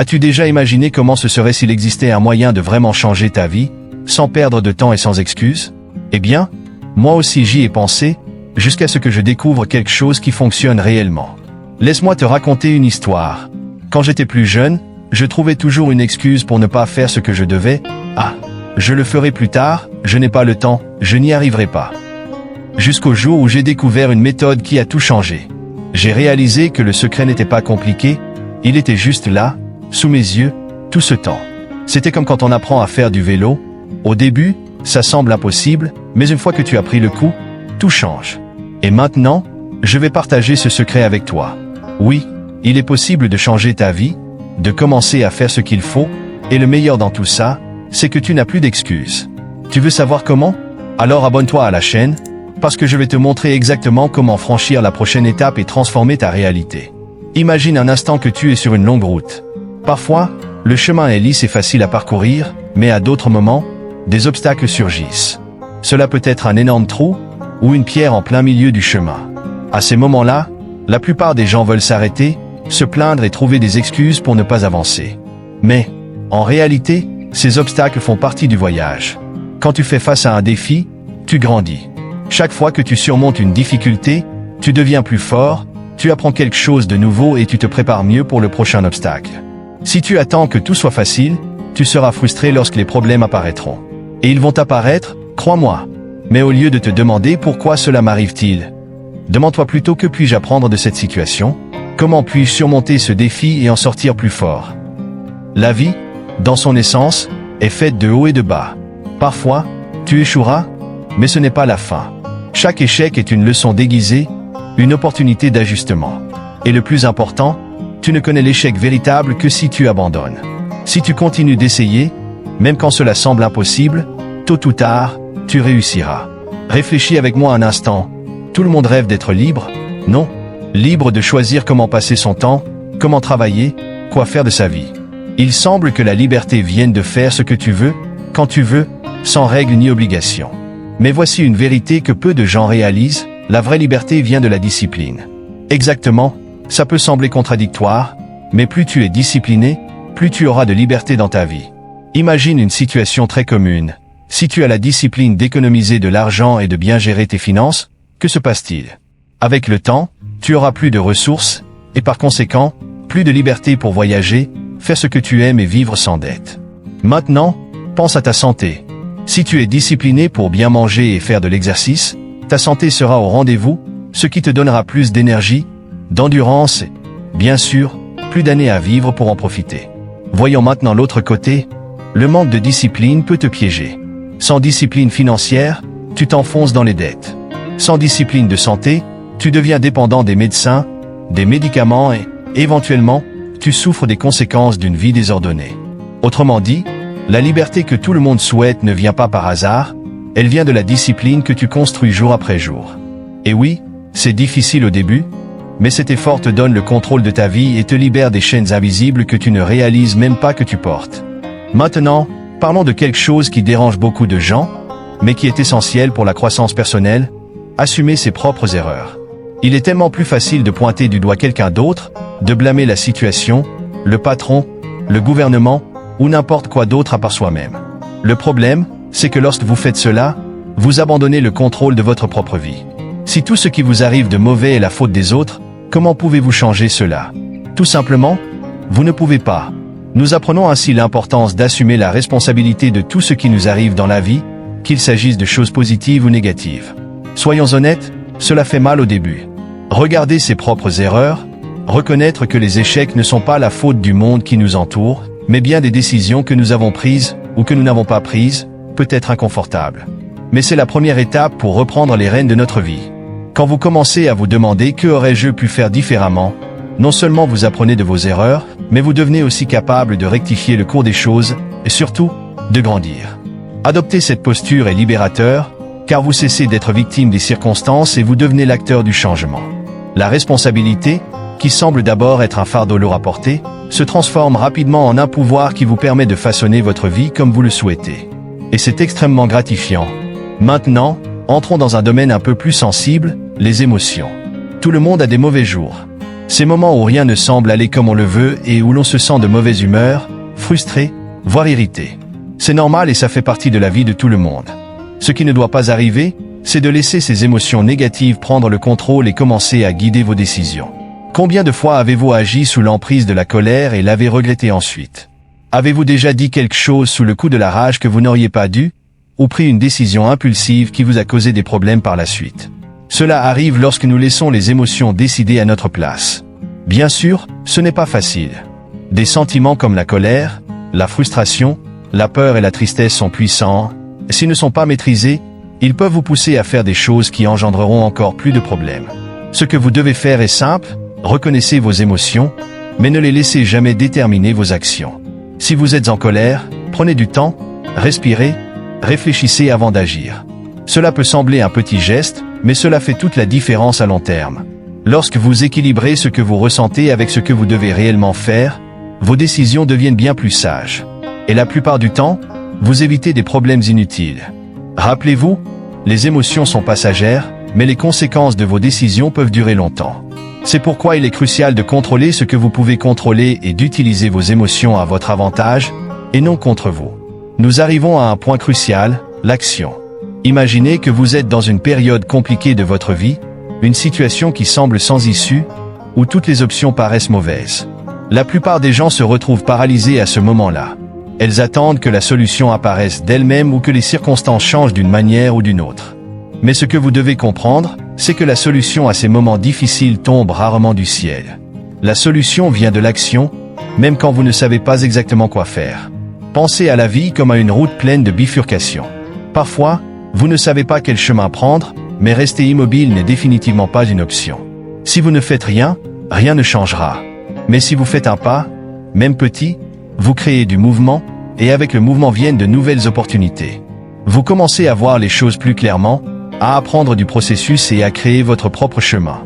As-tu déjà imaginé comment ce serait s'il existait un moyen de vraiment changer ta vie, sans perdre de temps et sans excuses? Eh bien, moi aussi j'y ai pensé, jusqu'à ce que je découvre quelque chose qui fonctionne réellement. Laisse-moi te raconter une histoire. Quand j'étais plus jeune, je trouvais toujours une excuse pour ne pas faire ce que je devais. Ah, je le ferai plus tard, je n'ai pas le temps, je n'y arriverai pas. Jusqu'au jour où j'ai découvert une méthode qui a tout changé. J'ai réalisé que le secret n'était pas compliqué, il était juste là, sous mes yeux, tout ce temps. C'était comme quand on apprend à faire du vélo. Au début, ça semble impossible, mais une fois que tu as pris le coup, tout change. Et maintenant, je vais partager ce secret avec toi. Oui, il est possible de changer ta vie, de commencer à faire ce qu'il faut, et le meilleur dans tout ça, c'est que tu n'as plus d'excuses. Tu veux savoir comment? Alors abonne-toi à la chaîne, parce que je vais te montrer exactement comment franchir la prochaine étape et transformer ta réalité. Imagine un instant que tu es sur une longue route. Parfois, le chemin est lisse et facile à parcourir, mais à d'autres moments, des obstacles surgissent. Cela peut être un énorme trou, ou une pierre en plein milieu du chemin. À ces moments-là, la plupart des gens veulent s'arrêter, se plaindre et trouver des excuses pour ne pas avancer. Mais, en réalité, ces obstacles font partie du voyage. Quand tu fais face à un défi, tu grandis. Chaque fois que tu surmontes une difficulté, tu deviens plus fort, tu apprends quelque chose de nouveau et tu te prépares mieux pour le prochain obstacle. Si tu attends que tout soit facile, tu seras frustré lorsque les problèmes apparaîtront. Et ils vont apparaître, crois-moi. Mais au lieu de te demander pourquoi cela m'arrive-t-il, demande-toi plutôt que puis-je apprendre de cette situation, comment puis-je surmonter ce défi et en sortir plus fort. La vie, dans son essence, est faite de hauts et de bas. Parfois, tu échoueras, mais ce n'est pas la fin. Chaque échec est une leçon déguisée, une opportunité d'ajustement. Et le plus important, tu ne connais l'échec véritable que si tu abandonnes. Si tu continues d'essayer, même quand cela semble impossible, tôt ou tard, tu réussiras. Réfléchis avec moi un instant. Tout le monde rêve d'être libre, non? Libre de choisir comment passer son temps, comment travailler, quoi faire de sa vie. Il semble que la liberté vienne de faire ce que tu veux, quand tu veux, sans règles ni obligations. Mais voici une vérité que peu de gens réalisent, la vraie liberté vient de la discipline. Exactement, ça peut sembler contradictoire, mais plus tu es discipliné, plus tu auras de liberté dans ta vie. Imagine une situation très commune. Si tu as la discipline d'économiser de l'argent et de bien gérer tes finances, que se passe-t-il? Avec le temps, tu auras plus de ressources, et par conséquent, plus de liberté pour voyager, faire ce que tu aimes et vivre sans dette. Maintenant, pense à ta santé. Si tu es discipliné pour bien manger et faire de l'exercice, ta santé sera au rendez-vous, ce qui te donnera plus d'énergie, d'endurance et, bien sûr, plus d'années à vivre pour en profiter. Voyons maintenant l'autre côté. Le manque de discipline peut te piéger. Sans discipline financière, tu t'enfonces dans les dettes. Sans discipline de santé, tu deviens dépendant des médecins, des médicaments et, éventuellement, tu souffres des conséquences d'une vie désordonnée. Autrement dit, la liberté que tout le monde souhaite ne vient pas par hasard, elle vient de la discipline que tu construis jour après jour. Et oui, c'est difficile au début, mais cet effort te donne le contrôle de ta vie et te libère des chaînes invisibles que tu ne réalises même pas que tu portes. Maintenant, parlons de quelque chose qui dérange beaucoup de gens, mais qui est essentiel pour la croissance personnelle, assumer ses propres erreurs. Il est tellement plus facile de pointer du doigt quelqu'un d'autre, de blâmer la situation, le patron, le gouvernement, ou n'importe quoi d'autre à part soi-même. Le problème, c'est que lorsque vous faites cela, vous abandonnez le contrôle de votre propre vie. Si tout ce qui vous arrive de mauvais est la faute des autres, comment pouvez-vous changer cela? Tout simplement, vous ne pouvez pas. Nous apprenons ainsi l'importance d'assumer la responsabilité de tout ce qui nous arrive dans la vie, qu'il s'agisse de choses positives ou négatives. Soyons honnêtes, cela fait mal au début. Regarder ses propres erreurs, reconnaître que les échecs ne sont pas la faute du monde qui nous entoure, mais bien des décisions que nous avons prises, ou que nous n'avons pas prises, peut être inconfortable. Mais c'est la première étape pour reprendre les rênes de notre vie. Quand vous commencez à vous demander que aurais-je pu faire différemment, non seulement vous apprenez de vos erreurs, mais vous devenez aussi capable de rectifier le cours des choses, et surtout, de grandir. Adopter cette posture est libérateur, car vous cessez d'être victime des circonstances et vous devenez l'acteur du changement. La responsabilité, qui semble d'abord être un fardeau lourd à porter, se transforme rapidement en un pouvoir qui vous permet de façonner votre vie comme vous le souhaitez. Et c'est extrêmement gratifiant. Maintenant, entrons dans un domaine un peu plus sensible, les émotions. Tout le monde a des mauvais jours. Ces moments où rien ne semble aller comme on le veut et où l'on se sent de mauvaise humeur, frustré, voire irrité. C'est normal et ça fait partie de la vie de tout le monde. Ce qui ne doit pas arriver, c'est de laisser ces émotions négatives prendre le contrôle et commencer à guider vos décisions. Combien de fois avez-vous agi sous l'emprise de la colère et l'avez regretté ensuite? Avez-vous déjà dit quelque chose sous le coup de la rage que vous n'auriez pas dû, ou pris une décision impulsive qui vous a causé des problèmes par la suite? Cela arrive lorsque nous laissons les émotions décider à notre place. Bien sûr, ce n'est pas facile. Des sentiments comme la colère, la frustration, la peur et la tristesse sont puissants. S'ils ne sont pas maîtrisés, ils peuvent vous pousser à faire des choses qui engendreront encore plus de problèmes. Ce que vous devez faire est simple, reconnaissez vos émotions, mais ne les laissez jamais déterminer vos actions. Si vous êtes en colère, prenez du temps, respirez, réfléchissez avant d'agir. Cela peut sembler un petit geste, mais cela fait toute la différence à long terme. Lorsque vous équilibrez ce que vous ressentez avec ce que vous devez réellement faire, vos décisions deviennent bien plus sages. Et la plupart du temps, vous évitez des problèmes inutiles. Rappelez-vous, les émotions sont passagères, mais les conséquences de vos décisions peuvent durer longtemps. C'est pourquoi il est crucial de contrôler ce que vous pouvez contrôler et d'utiliser vos émotions à votre avantage, et non contre vous. Nous arrivons à un point crucial, l'action. Imaginez que vous êtes dans une période compliquée de votre vie, une situation qui semble sans issue, où toutes les options paraissent mauvaises. La plupart des gens se retrouvent paralysés à ce moment-là. Elles attendent que la solution apparaisse d'elle-même ou que les circonstances changent d'une manière ou d'une autre. Mais ce que vous devez comprendre, c'est que la solution à ces moments difficiles tombe rarement du ciel. La solution vient de l'action, même quand vous ne savez pas exactement quoi faire. Pensez à la vie comme à une route pleine de bifurcations. Parfois, vous ne savez pas quel chemin prendre, mais rester immobile n'est définitivement pas une option. Si vous ne faites rien, rien ne changera. Mais si vous faites un pas, même petit, vous créez du mouvement, et avec le mouvement viennent de nouvelles opportunités. Vous commencez à voir les choses plus clairement, à apprendre du processus et à créer votre propre chemin.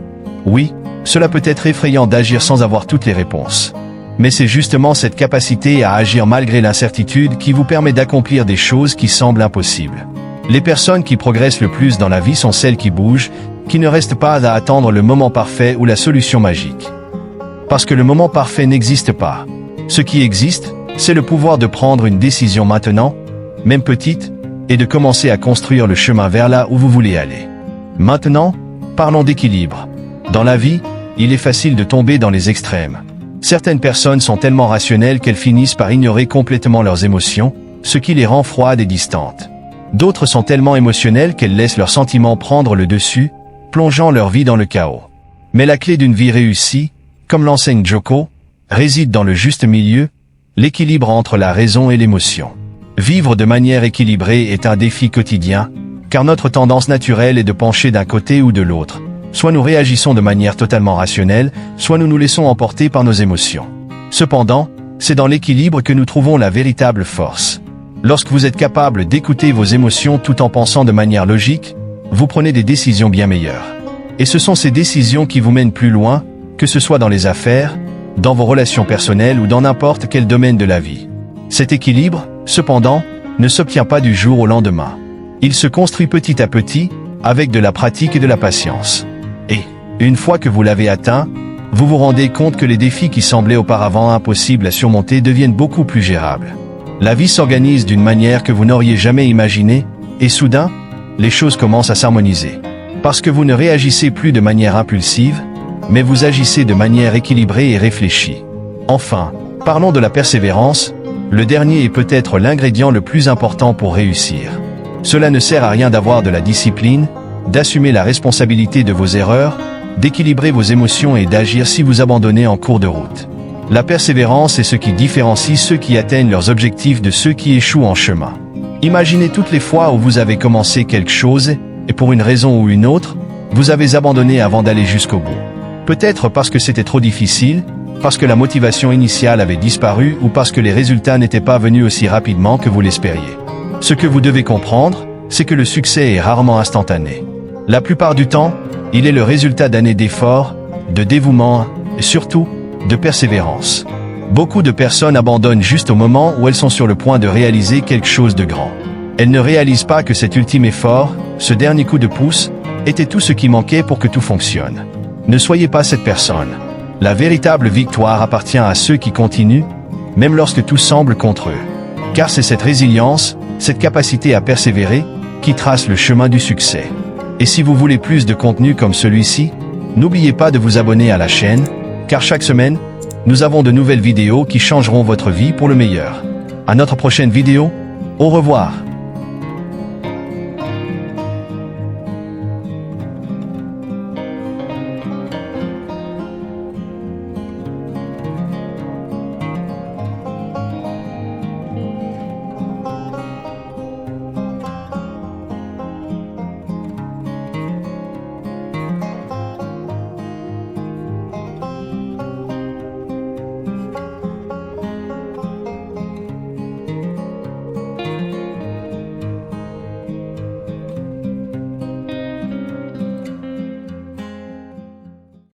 Oui, cela peut être effrayant d'agir sans avoir toutes les réponses. Mais c'est justement cette capacité à agir malgré l'incertitude qui vous permet d'accomplir des choses qui semblent impossibles. Les personnes qui progressent le plus dans la vie sont celles qui bougent, qui ne restent pas à attendre le moment parfait ou la solution magique. Parce que le moment parfait n'existe pas. Ce qui existe, c'est le pouvoir de prendre une décision maintenant, même petite, et de commencer à construire le chemin vers là où vous voulez aller. Maintenant, parlons d'équilibre. Dans la vie, il est facile de tomber dans les extrêmes. Certaines personnes sont tellement rationnelles qu'elles finissent par ignorer complètement leurs émotions, ce qui les rend froides et distantes. D'autres sont tellement émotionnelles qu'elles laissent leurs sentiments prendre le dessus, plongeant leur vie dans le chaos. Mais la clé d'une vie réussie, comme l'enseigne Joko, réside dans le juste milieu, l'équilibre entre la raison et l'émotion. Vivre de manière équilibrée est un défi quotidien, car notre tendance naturelle est de pencher d'un côté ou de l'autre. Soit nous réagissons de manière totalement rationnelle, soit nous nous laissons emporter par nos émotions. Cependant, c'est dans l'équilibre que nous trouvons la véritable force. Lorsque vous êtes capable d'écouter vos émotions tout en pensant de manière logique, vous prenez des décisions bien meilleures. Et ce sont ces décisions qui vous mènent plus loin, que ce soit dans les affaires, dans vos relations personnelles ou dans n'importe quel domaine de la vie. Cet équilibre, cependant, ne s'obtient pas du jour au lendemain. Il se construit petit à petit, avec de la pratique et de la patience. Et, une fois que vous l'avez atteint, vous vous rendez compte que les défis qui semblaient auparavant impossibles à surmonter deviennent beaucoup plus gérables. La vie s'organise d'une manière que vous n'auriez jamais imaginée, et soudain, les choses commencent à s'harmoniser. Parce que vous ne réagissez plus de manière impulsive, mais vous agissez de manière équilibrée et réfléchie. Enfin, parlons de la persévérance, le dernier est peut-être l'ingrédient le plus important pour réussir. Cela ne sert à rien d'avoir de la discipline, d'assumer la responsabilité de vos erreurs, d'équilibrer vos émotions et d'agir si vous abandonnez en cours de route. La persévérance est ce qui différencie ceux qui atteignent leurs objectifs de ceux qui échouent en chemin. Imaginez toutes les fois où vous avez commencé quelque chose, et pour une raison ou une autre, vous avez abandonné avant d'aller jusqu'au bout. Peut-être parce que c'était trop difficile, parce que la motivation initiale avait disparu ou parce que les résultats n'étaient pas venus aussi rapidement que vous l'espériez. Ce que vous devez comprendre, c'est que le succès est rarement instantané. La plupart du temps, il est le résultat d'années d'efforts, de dévouement et surtout, de persévérance. Beaucoup de personnes abandonnent juste au moment où elles sont sur le point de réaliser quelque chose de grand. Elles ne réalisent pas que cet ultime effort, ce dernier coup de pouce, était tout ce qui manquait pour que tout fonctionne. Ne soyez pas cette personne. La véritable victoire appartient à ceux qui continuent, même lorsque tout semble contre eux. Car c'est cette résilience, cette capacité à persévérer, qui trace le chemin du succès. Et si vous voulez plus de contenu comme celui-ci, n'oubliez pas de vous abonner à la chaîne, car chaque semaine, nous avons de nouvelles vidéos qui changeront votre vie pour le meilleur. À notre prochaine vidéo, au revoir.